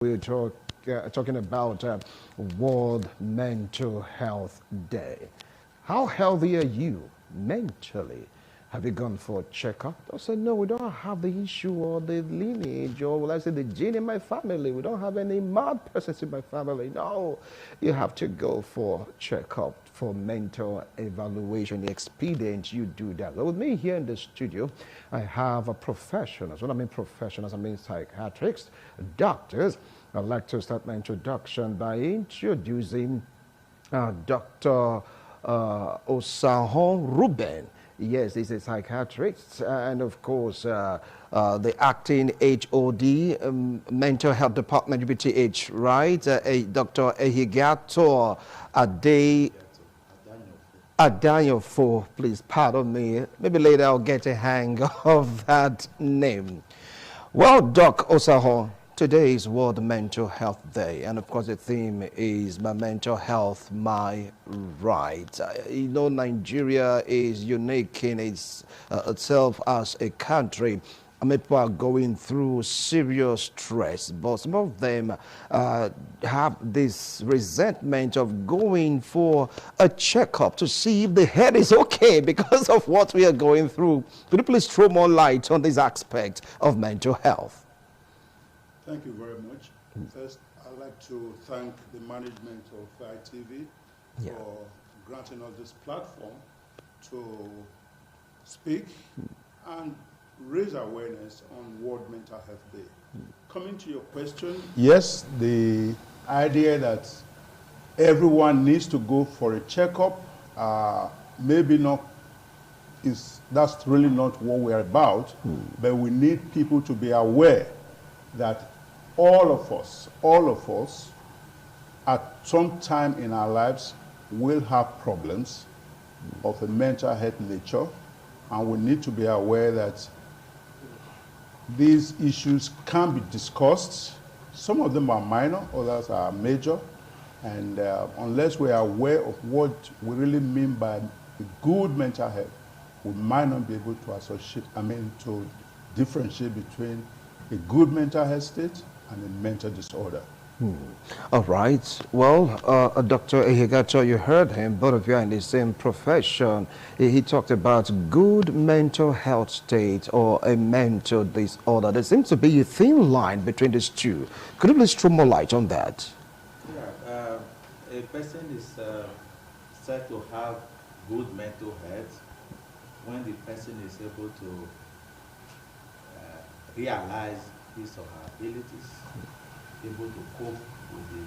We're talking about World Mental Health Day. How healthy are you mentally? Have you gone for a checkup? I said, no, we don't have the issue or the lineage or, will I say, the gene in my family. We don't have any mad persons in my family. No, you have to go for checkup, for mental evaluation. The expedient you do that. Well, with me here in the studio, I have a professionals. When I mean professionals, I mean psychiatrists, doctors. I'd like to start my introduction by introducing Dr. Osahon Ruben. Yes, he's a psychiatrist and, of course, the acting HOD, Mental Health Department, UBTH, right? Dr. Ehigato Adanyofo, please pardon me. Maybe later I'll get a hang of that name. Well, Doc Osahon, today is World Mental Health Day, and of course the theme is my mental health, my right. You know, Nigeria is unique in itself as a country. People are going through serious stress, but some of them have this resentment of going for a checkup to see if the head is okay because of what we are going through. Could you please throw more light on this aspect of mental health? Thank you very much. First, I'd like to thank the management of ITV for granting us this platform to speak and raise awareness on World Mental Health Day. Coming to your question, yes, the idea that everyone needs to go for a checkup, maybe not that's really not what we're about, but we need people to be aware that all of us, at some time in our lives, will have problems of a mental health nature, and we need to be aware that these issues can be discussed. Some of them are minor, others are major, and unless we are aware of what we really mean by a good mental health, we might not be able to to differentiate between a good mental health state and a mental disorder. All right. Well, Dr. Ehigato, you heard him. Both of you are in the same profession. He talked about good mental health state or a mental disorder. There seems to be a thin line between these two. Could you please throw more light on that? Yeah, a person is said to have good mental health when the person is able to realize his or her abilities, able to cope with the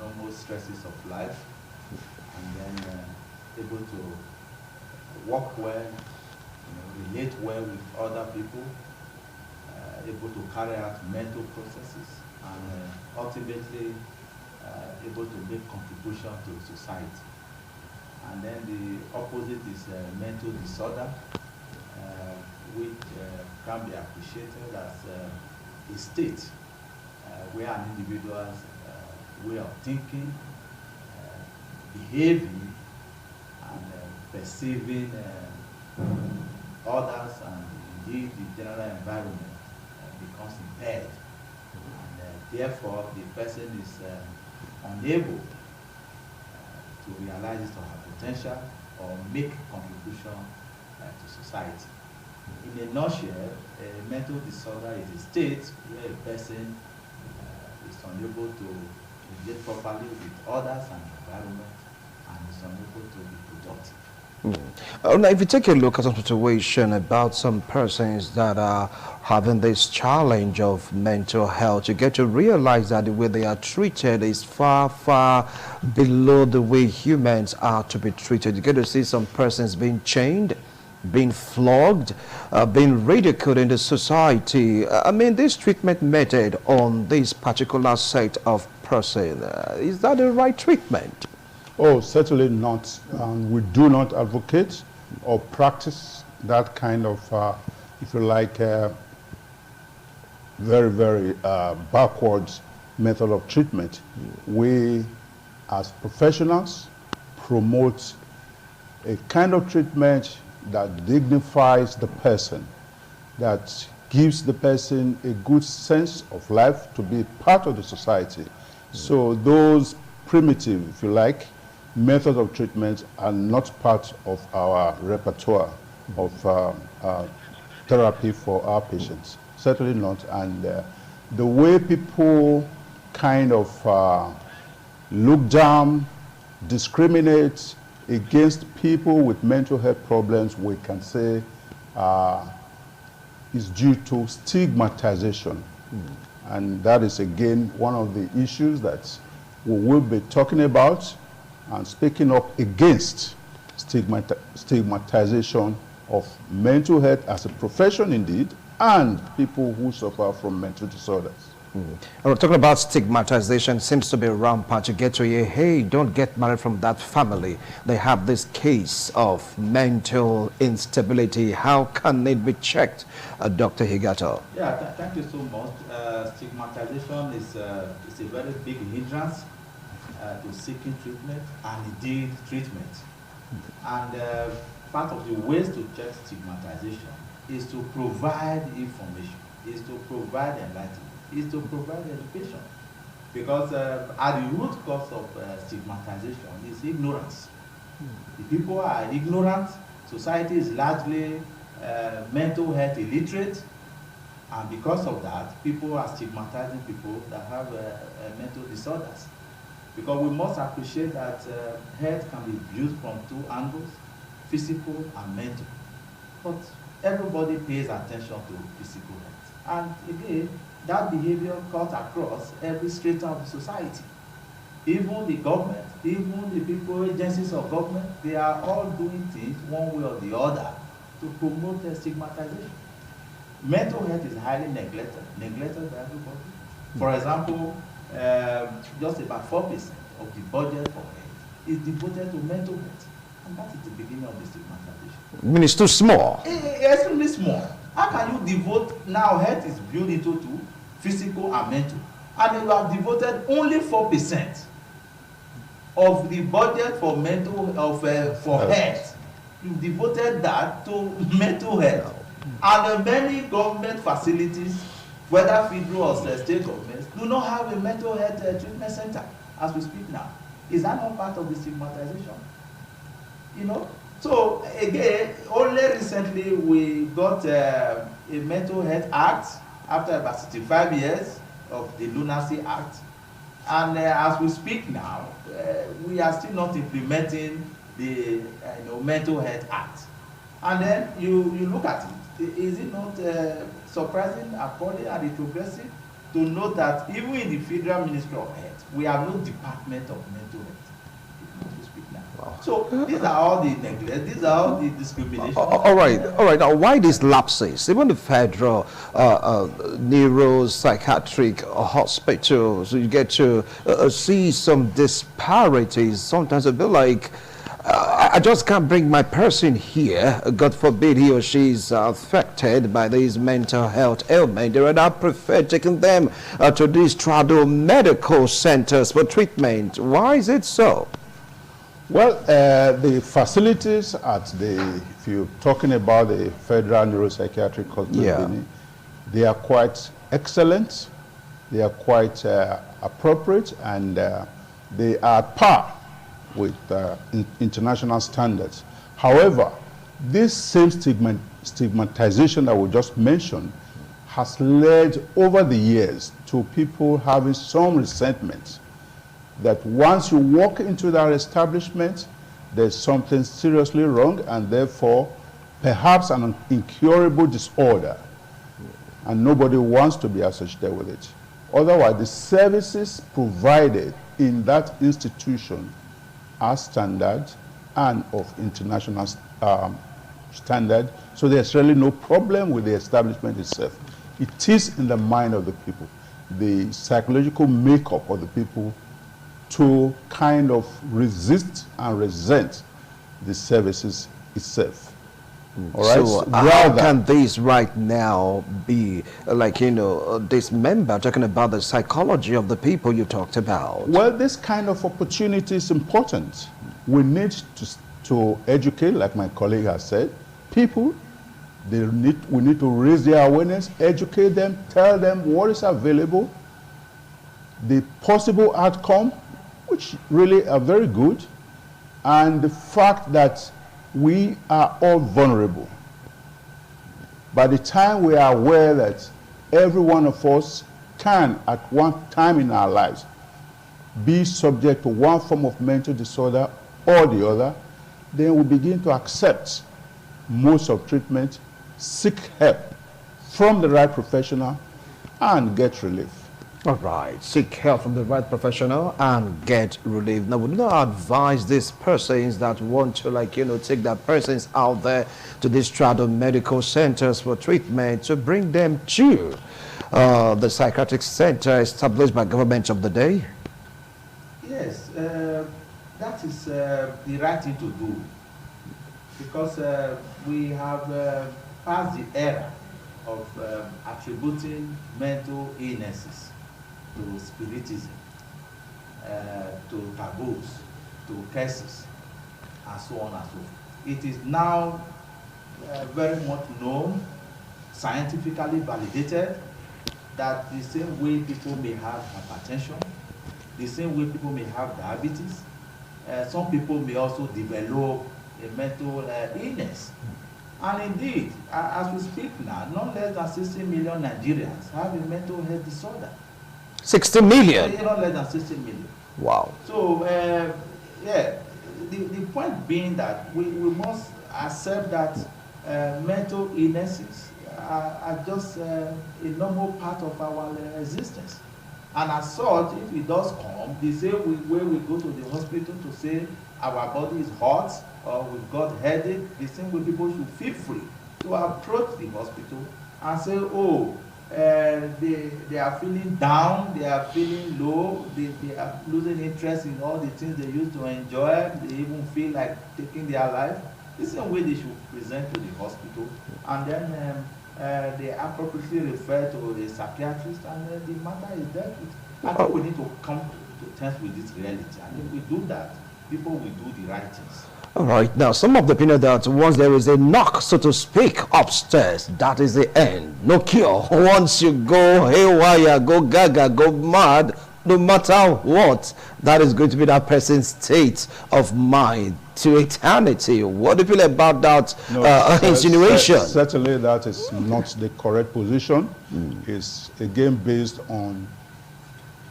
normal stresses of life, and then able to work well, relate well with other people, able to carry out mental processes, and ultimately able to make contribution to society. And then the opposite is mental disorder, which can be appreciated as a state where an individual's way of thinking, behaving, and perceiving others and indeed the general environment becomes impaired. And therefore, the person is unable to realize his or her potential or make contribution to society. In a nutshell, a mental disorder is a state where a person is unable to engage properly with others and the environment and is unable to be productive. Now, if you take a look at some situation about some persons that are having this challenge of mental health, you get to realize that the way they are treated is far, far below the way humans are to be treated. You get to see some persons being chained, being flogged, being ridiculed in the society. This treatment method on this particular set of person, is that the right treatment? Oh, certainly not. We do not advocate or practice that kind of, if you like, very, very backwards method of treatment. We, as professionals, promote a kind of treatment that dignifies the person, that gives the person a good sense of life to be part of the society. So those primitive, if you like, methods of treatment are not part of our repertoire of therapy for our patients. Certainly not. And the way people kind of look down, discriminate against people with mental health problems, we can say is due to stigmatization. And that is, again, one of the issues that we will be talking about and speaking up against stigmatization of mental health as a profession indeed, and people who suffer from mental disorders. And we're talking about stigmatization. Seems to be rampant. You get to hear, hey, don't get married from that family. They have this case of mental instability. How can it be checked, Dr. Higato? Yeah, thank you so much. Stigmatization is a very big hindrance to seeking treatment and indeed treatment. And part of the ways to check stigmatization is to provide information, is to provide enlightenment, is to provide education. Because at the root cause of stigmatization is ignorance. If people are ignorant, society is largely mental health illiterate, and because of that, people are stigmatizing people that have mental disorders. Because we must appreciate that health can be viewed from two angles, physical and mental. But everybody pays attention to physical health. And again, that behavior cuts across every strata of the society. Even the government, even the people, agencies of government, they are all doing things one way or the other to promote stigmatization. Mental health is highly neglected by everybody. For example, just about 4% of the budget for health is devoted to mental health. And that is the beginning of the stigmatization. I mean, it's too small. Extremely small. How can you devote, now health is built into two, physical and mental, and you have devoted only 4% of the budget for for health. You devoted that to mental health. And many government facilities, whether federal or state governments, do not have a mental health treatment center as we speak now. Is that not part of the stigmatization? You know? So again, only recently we got a Mental Health Act after about 65 years of the Lunacy Act. And as we speak now, we are still not implementing the Mental Health Act. And then you look at it. Is it not surprising, appalling, and retrogressive to note that even in the Federal Ministry of Health, we have no Department of Mental Health? Wow. So these are all the neglect, these are all the discrimination. All right. Now, why these lapses? Even the federal neuropsychiatric hospitals, you get to see some disparities. Sometimes I feel like I just can't bring my person here. God forbid he or she is affected by these mental health ailments. They would have preferred taking them to these trado medical centers for treatment. Why is it so? Well, the facilities at if you're talking about the Federal Neuropsychiatric Hospital, they are quite excellent, they are quite appropriate, and they are at par with international standards. However, this same stigmatization that we just mentioned has led over the years to people having some resentment that once you walk into that establishment, there's something seriously wrong, and therefore perhaps an incurable disorder, and nobody wants to be associated with it. Otherwise, the services provided in that institution are standard and of international standard, so there's really no problem with the establishment itself. It is in the mind of the people, the psychological makeup of the people, to kind of resist and resent the services itself. All right? So how can this right now be like, this member talking about the psychology of the people you talked about? Well, this kind of opportunity is important. We need to educate, like my colleague has said, people We need to raise their awareness, educate them, tell them what is available, the possible outcome, which really are very good, and the fact that we are all vulnerable. By the time we are aware that every one of us can, at one time in our lives, be subject to one form of mental disorder or the other, then we begin to accept modes of treatment, seek help from the right professional, and get relief. All right, seek help from the right professional and get relief. Now, we do not advise these persons that want to, take their persons out there to these straddle medical centers for treatment to bring them to the psychiatric center established by government of the day. Yes, that is the right thing to do, because we have passed the era of attributing mental illnesses to spiritism, to taboos, to curses, and so on and so forth. It is now very much known, scientifically validated, that the same way people may have hypertension, the same way people may have diabetes, some people may also develop a mental illness. And indeed, as we speak now, not less than 60 million Nigerians have a mental health disorder. 60 million? Not less than 60 million. Wow. So, the point being that we must accept that mental illnesses are just a normal part of our existence. And as such, if it does come, the same way we go to the hospital to say our body is hot or we've got headache, the same way people should feel free to approach the hospital and say, oh, they are feeling down, they are feeling low, they are losing interest in all the things they used to enjoy, they even feel like taking their life. The same way they should present to the hospital, and then they appropriately refer to the psychiatrist, and the matter is dealt with. I think we need to come to terms with this reality, and if we do that, people will do the right things. All right. Now, some of the opinion that once there is a knock, so to speak, upstairs, that is the end. No cure. Once you go haywire, go gaga, go mad, no matter what, that is going to be that person's state of mind to eternity. What do you feel about that insinuation? Certainly, that is not the correct position. It's again based on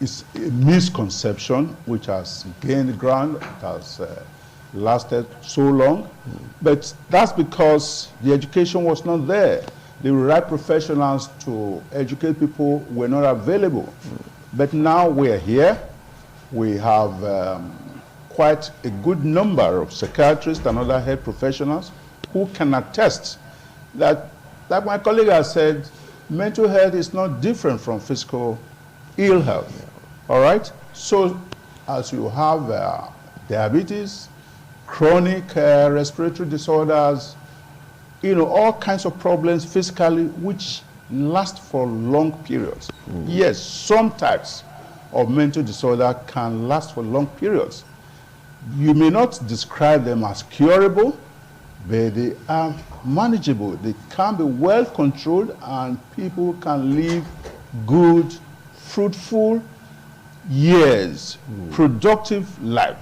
it's a misconception which has gained ground. It has lasted so long, but that's because the education was not there. The right professionals to educate people were not available. But now we're here. We have quite a good number of psychiatrists and other health professionals who can attest that, like my colleague has said, mental health is not different from physical ill health. All right? So as you have diabetes, chronic respiratory disorders, all kinds of problems physically which last for long periods. Yes, some types of mental disorder can last for long periods. You may not describe them as curable, but they are manageable. They can be well controlled, and people can live good, fruitful years, productive life,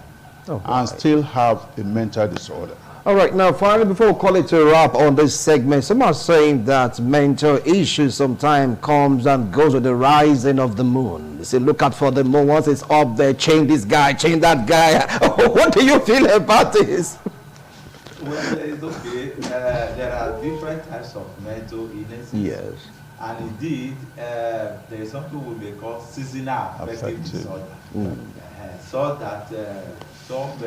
and still have a mental disorder. All right, now finally, before we call it a wrap on this segment, some are saying that mental issues sometimes comes and goes with the rising of the moon. They say, look out for the moon. Once it's up there, change this guy, change that guy. What do you feel about this? Well, it's okay. There are different types of mental illnesses. Yes. And indeed, there is something we may call seasonal affective disorder. So that some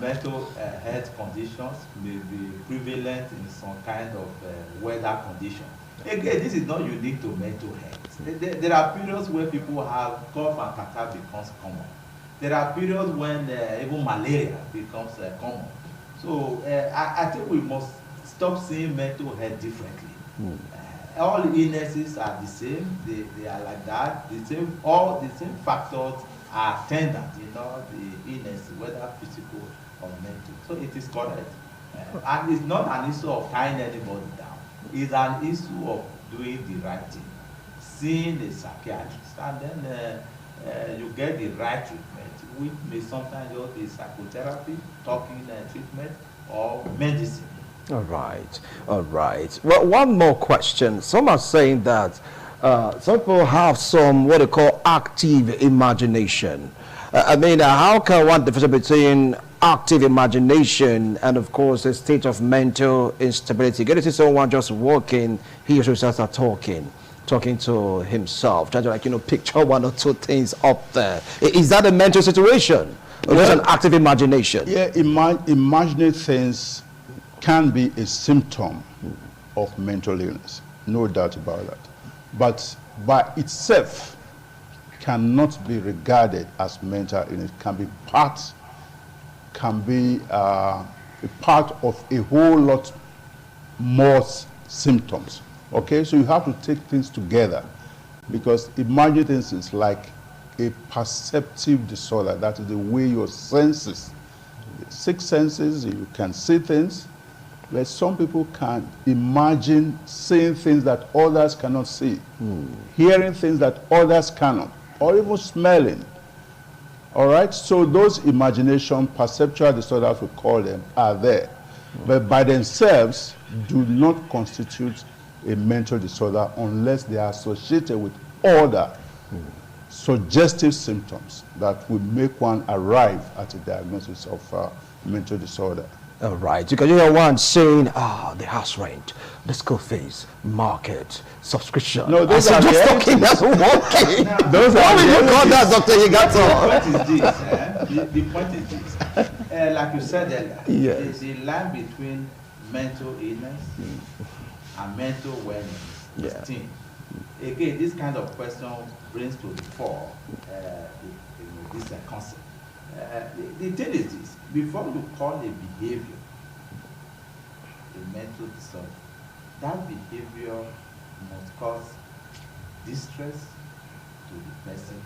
mental health conditions may be prevalent in some kind of weather condition. Again, this is not unique to mental health. There are periods where people have cough and catarrh becomes common. There are periods when even malaria becomes common. So I think we must stop seeing mental health differently. All illnesses are the same. They are like that. All the same factors are attendant, the illness, whether physical or mental. So it is correct And it's not an issue of tying anybody down. It's an issue of doing the right thing, seeing a psychiatrist, and then you get the right treatment, which may sometimes just be psychotherapy, talking treatment, or medicine. All right, all right. Well, one more question. Some are saying that some people have some what they call active imagination. I mean, how can one differentiate between active imagination and, of course, a state of mental instability? Get to see someone just walking, he or she starts talking to himself, trying to, like, picture one or two things up there. Is that a mental situation? Or just an active imagination? Yeah, imagining things can be a symptom of mental illness, no doubt about that. But by itself cannot be regarded as mental illness. Can be a part of a whole lot more symptoms. Okay, so you have to take things together, because imagining things is like a perceptive disorder. That is the way your senses, the six senses, you can see things, but some people can imagine seeing things that others cannot see, hearing things that others cannot, or even smelling. All right, so those imagination, perceptual disorders, we call them, are there, but by themselves do not constitute a mental disorder unless they are associated with other suggestive symptoms that will make one arrive at a diagnosis of mental disorder. All right, because you hear one saying, the house rent, the school fees, market, subscription. No, those are just talking, that's walking. Those are what you call that, doctor? You got The point is this. Like you said earlier, yes, there's a line between mental illness and mental wellness. Distinct. Again, this kind of question brings to the fore this concept. The thing is this: before you call a behavior a mental disorder, that behavior must cause distress to the person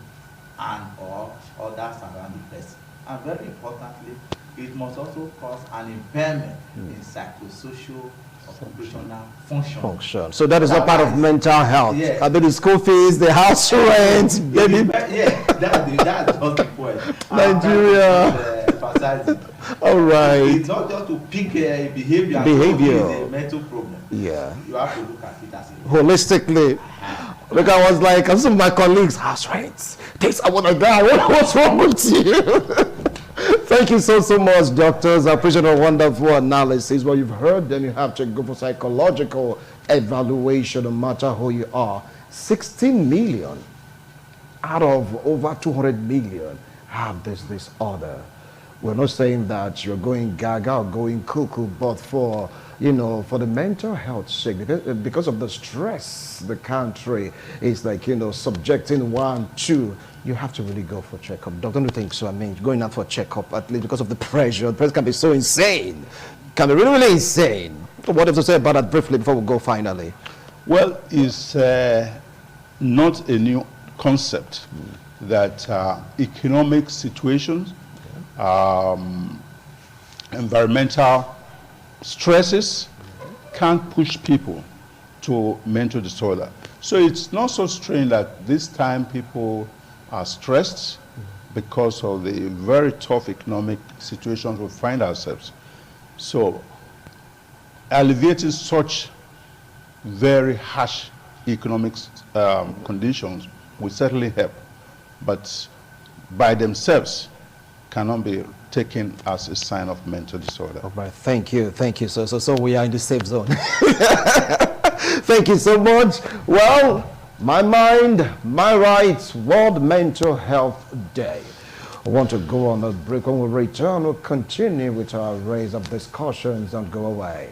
and or others around the person. And very importantly, it must also cause an impairment in psychosocial occupational function. So that is not part of mental health. Yeah. I mean, the school fees, the house rent, baby. Yeah, that's just the point. Nigeria. All right. It's not just to pick a behavior. A mental problem. Yeah. You have to look at it as a holistically. Look, I was like, some of my colleagues, house rents. Takes I want to die. What's wrong with you? Thank you so much, doctors. I appreciate a wonderful analysis. Well, you've heard, then you have to go for psychological evaluation, no matter who you are. 16 million out of over 200 million have this disorder. We're not saying that you're going gaga or going cuckoo, but for the mental health sake, because of the stress the country is like, subjecting one to, you have to really go for checkup. Doctor, don't you think so? I mean, going out for checkup, at least because of the pressure. The pressure can be so insane. Can be really, really insane. What have to say about that briefly before we go finally? Well, it's not a new concept that economic situations, environmental stresses can push people to mental disorder. So it's not so strange that this time people are stressed because of the very tough economic situations we find ourselves. So alleviating such very harsh economic conditions will certainly help, but by themselves cannot be taken as a sign of mental disorder. All right, thank you. So we are in the safe zone. Thank you so much. Well, my mind, my rights, World Mental Health Day. I want to go on a break. When we return, we'll continue with our raise of discussions. Don't go away.